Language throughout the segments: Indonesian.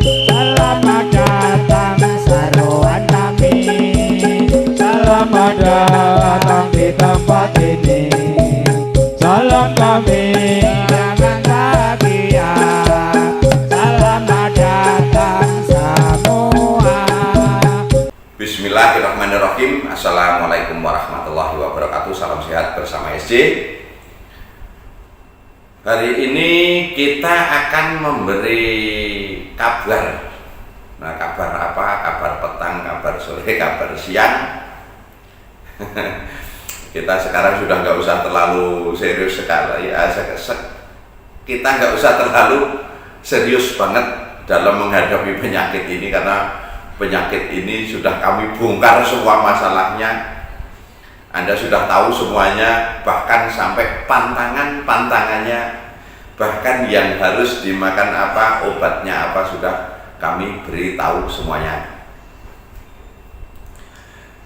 Selamat datang seruan kami, selamat datang di tempat ini. Salam kami dengan bahagia, selamat datang semua. Bismillahirrahmanirrahim. Assalamualaikum warahmatullahi wabarakatuh. Salam sehat bersama SJ. Hari ini kita akan memberi kabar. Nah, kabar apa? Kabar petang, kabar sore, kabar siang. Kita sekarang sudah nggak usah terlalu serius sekali. Kita nggak usah terlalu serius banget dalam menghadapi penyakit ini, karena penyakit ini sudah kami bongkar semua masalahnya. Anda sudah tahu semuanya, bahkan sampai pantangannya, bahkan yang harus dimakan apa, obatnya apa, sudah kami beritahu semuanya.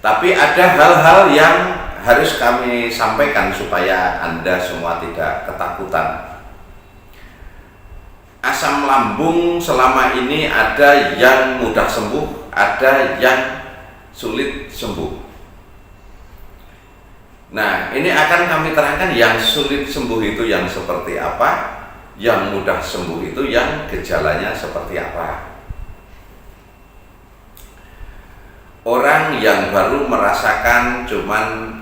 Tapi ada hal-hal yang harus kami sampaikan supaya Anda semua tidak ketakutan. Asam lambung selama ini ada yang mudah sembuh, ada yang sulit sembuh. Nah, ini akan kami terangkan yang sulit sembuh itu yang seperti apa, yang mudah sembuh itu yang gejalanya seperti apa. Orang yang baru merasakan cuman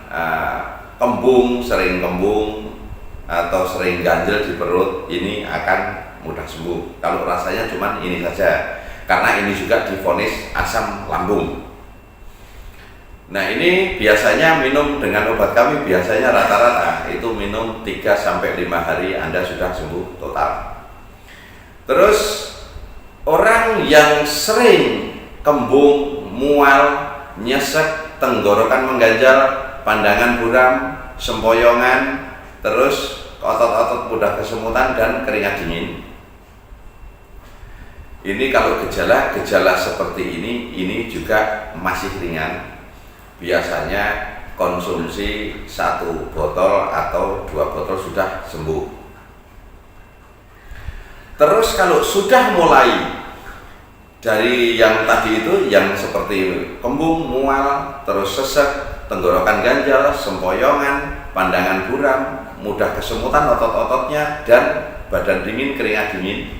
kembung, sering kembung atau sering ganjel di perut, ini akan mudah sembuh kalau rasanya cuman ini saja, karena ini juga divonis asam lambung. Nah, ini biasanya minum dengan obat kami, biasanya rata-rata itu minum 3-5 hari Anda sudah sembuh total. Terus orang yang sering kembung, mual, nyesek, tenggorokan mengganjal, pandangan buram, sempoyongan, terus otot-otot mudah kesemutan dan keringat dingin. Ini kalau gejala seperti ini juga masih ringan. Biasanya konsumsi 1 botol atau 2 botol sudah sembuh. Terus kalau sudah mulai dari yang tadi itu, yang seperti kembung, mual, terus sesek, tenggorokan ganjal, sempoyongan, pandangan buram, mudah kesemutan otot-ototnya, dan badan dingin, keringat dingin.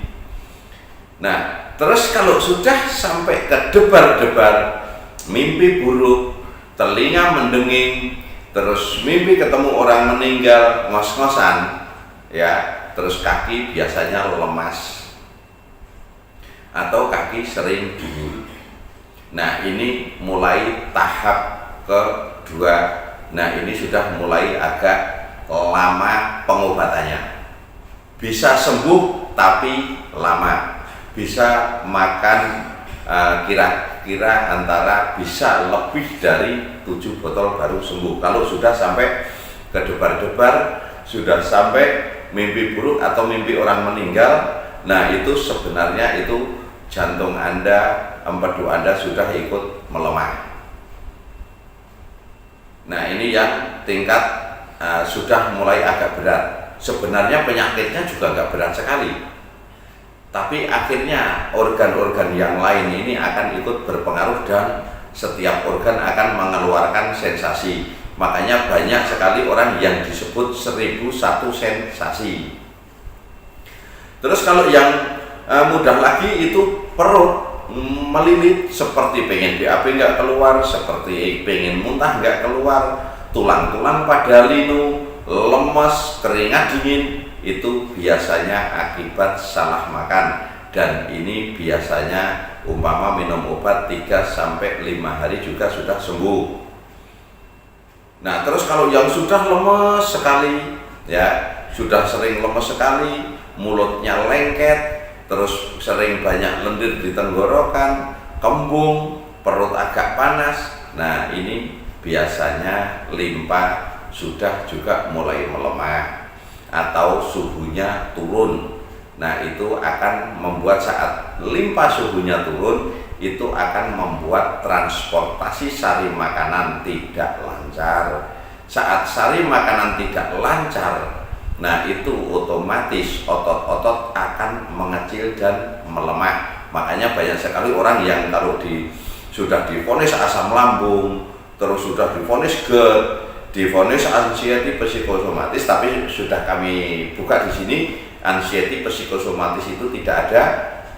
Nah, terus kalau sudah sampai ke debar-debar, mimpi buruk, telinga mendenging, terus mimpi ketemu orang meninggal, ngos-ngosan, ya, terus kaki biasanya lemas atau kaki sering dingin. Nah, ini mulai tahap kedua. Nah, ini sudah mulai agak lama pengobatannya. Bisa sembuh tapi lama. Bisa makan kira-kira antara bisa lebih dari 7 botol baru sembuh. Kalau sudah sampai ke debar-debar, sudah sampai mimpi buruk atau mimpi orang meninggal, nah itu sebenarnya itu jantung Anda, empedu Anda sudah ikut melemah. Nah, ini yang tingkat sudah mulai agak berat. Sebenarnya penyakitnya juga agak berat sekali, tapi akhirnya organ-organ yang lain ini akan ikut berpengaruh dan setiap organ akan mengeluarkan sensasi. Makanya banyak sekali orang yang disebut 1001 sensasi. Terus kalau yang mudah lagi itu perut melilit, seperti pengen BAB nggak keluar, seperti pengen muntah nggak keluar, tulang-tulang pada linu, lemes, keringat dingin. Itu biasanya akibat salah makan, dan ini biasanya umpama minum obat 3-5 hari juga sudah sembuh. Nah, terus kalau yang sudah lemes sekali, ya, sudah sering lemes sekali, mulutnya lengket, terus sering banyak lendir di tenggorokan, kembung, perut agak panas, nah ini biasanya limpa sudah juga mulai melemah atau suhunya turun. Nah, itu akan membuat saat limpa suhunya turun, itu akan membuat transportasi sari makanan tidak lancar. Saat sari makanan tidak lancar, nah itu otomatis otot-otot akan mengecil dan melemah. Makanya banyak sekali orang yang kalau sudah divonis asam lambung, terus sudah divonis GERD, divonis anxiety psikosomatis, tapi sudah kami buka di sini, anxiety psikosomatis itu tidak ada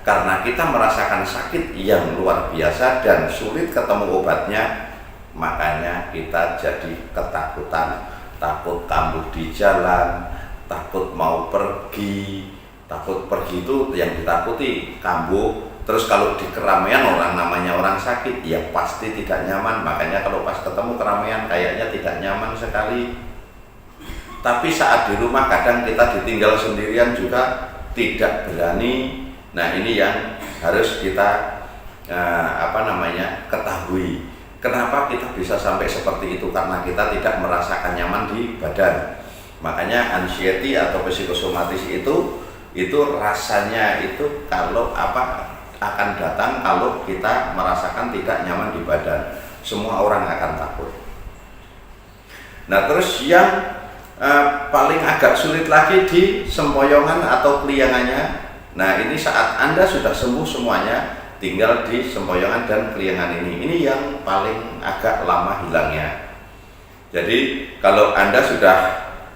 karena kita merasakan sakit yang luar biasa dan sulit ketemu obatnya. Makanya kita jadi ketakutan, takut kambuh di jalan, takut mau pergi. Takut pergi itu yang ditakuti kambuh. Terus kalau di keramaian orang namanya orang sakit, ya pasti tidak nyaman. Makanya kalau pas ketemu keramaian kayaknya tidak nyaman sekali. Tapi saat di rumah kadang kita ditinggal sendirian juga tidak berani. Nah ini yang harus kita ketahui. Kenapa kita bisa sampai seperti itu? Karena kita tidak merasakan nyaman di badan. Makanya anxiety atau psikosomatis itu rasanya itu kalau akan datang kalau kita merasakan tidak nyaman di badan. Semua orang akan takut. Nah terus yang paling agak sulit lagi di sempoyongan atau keliangannya. Nah ini saat Anda sudah sembuh semuanya, tinggal di sempoyongan dan keliangan ini yang paling agak lama hilangnya. Jadi kalau Anda sudah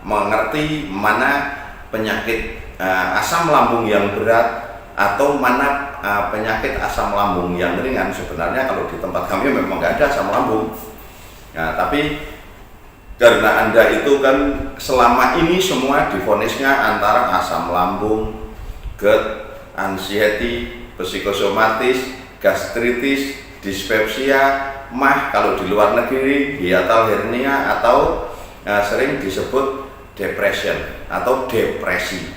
mengerti mana penyakit asam lambung yang berat atau mana penyakit asam lambung yang ringan, sebenarnya kalau di tempat kami memang nggak ada asam lambung. Nah, tapi karena Anda itu kan selama ini semua divonisnya antara asam lambung, GERD, anxiety, psikosomatis, gastritis, dispepsia, MAH, kalau di luar negeri hiatal hernia atau sering disebut depression atau depresi.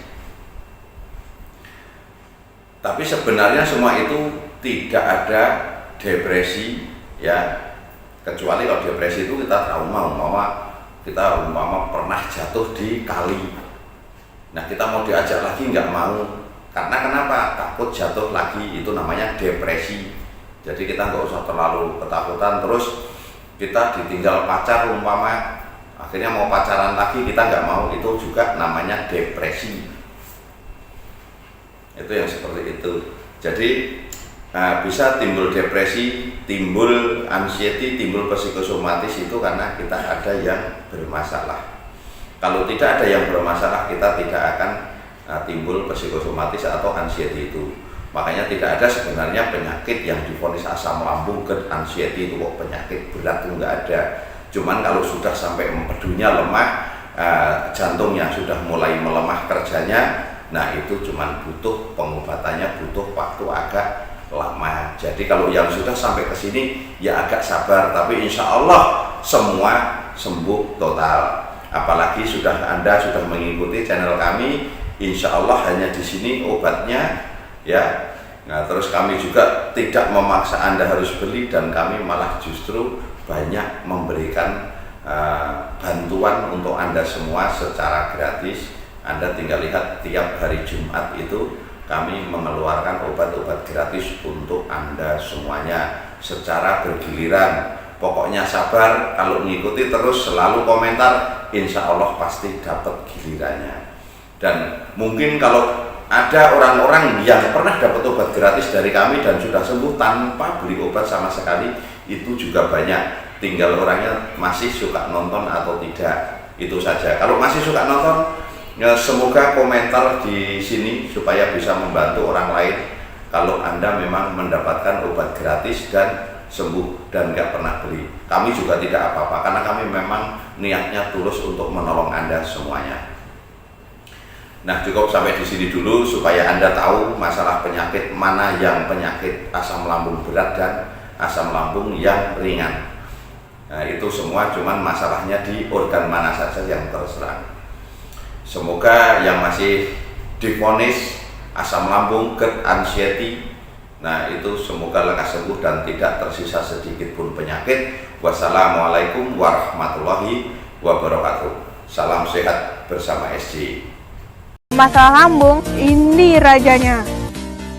Tapi sebenarnya semua itu tidak ada depresi ya, kecuali kalau depresi itu kita trauma, kita pernah jatuh di kali. Nah kita mau diajak lagi nggak mau, karena kenapa? Takut jatuh lagi, itu namanya depresi. Jadi kita nggak usah terlalu ketakutan. Terus kita ditinggal pacar akhirnya mau pacaran lagi kita nggak mau, itu juga namanya depresi. Itu yang seperti itu. Jadi bisa timbul depresi, timbul anxiety, timbul psikosomatis itu karena kita ada yang bermasalah. Kalau tidak ada yang bermasalah, kita tidak akan timbul psikosomatis atau anxiety itu. Makanya tidak ada sebenarnya penyakit yang divonis asam lambung, GERD, anxiety itu kok penyakit berat, itu enggak ada. Cuman kalau sudah sampai empedunya lemah, jantungnya sudah mulai melemah kerjanya, nah itu cuman butuh pengobatannya, butuh waktu agak lama. Jadi kalau yang sudah sampai ke sini ya agak sabar, tapi insya Allah semua sembuh total. Apalagi Anda sudah mengikuti channel kami, insya Allah hanya di sini obatnya ya. Nah terus kami juga tidak memaksa Anda harus beli, dan kami malah justru banyak memberikan bantuan untuk Anda semua secara gratis. Anda tinggal lihat tiap hari Jumat itu kami mengeluarkan obat-obat gratis untuk Anda semuanya secara bergiliran. Pokoknya sabar, kalau mengikuti terus selalu komentar, insya Allah pasti dapat gilirannya. Dan mungkin kalau ada orang-orang yang pernah dapat obat gratis dari kami dan sudah sembuh tanpa beli obat sama sekali, itu juga banyak. Tinggal orangnya masih suka nonton atau tidak, itu saja. Kalau masih suka nonton, ya semoga komentar di sini supaya bisa membantu orang lain. Kalau Anda memang mendapatkan obat gratis dan sembuh dan nggak pernah beli, kami juga tidak apa-apa, karena kami memang niatnya tulus untuk menolong Anda semuanya. Nah cukup sampai di sini dulu supaya Anda tahu masalah penyakit mana yang penyakit asam lambung berat dan asam lambung yang ringan. Nah itu semua cuman masalahnya di organ mana saja yang terserang. Semoga yang masih divonis asam lambung, GERD, anxiety, nah itu semoga lekas sembuh dan tidak tersisa sedikit pun penyakit. Wassalamualaikum warahmatullahi wabarakatuh. Salam sehat bersama SJ. Masalah lambung, ini rajanya.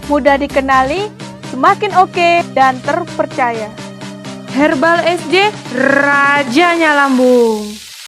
Mudah dikenali, semakin oke dan terpercaya. Herbal SJ, rajanya lambung.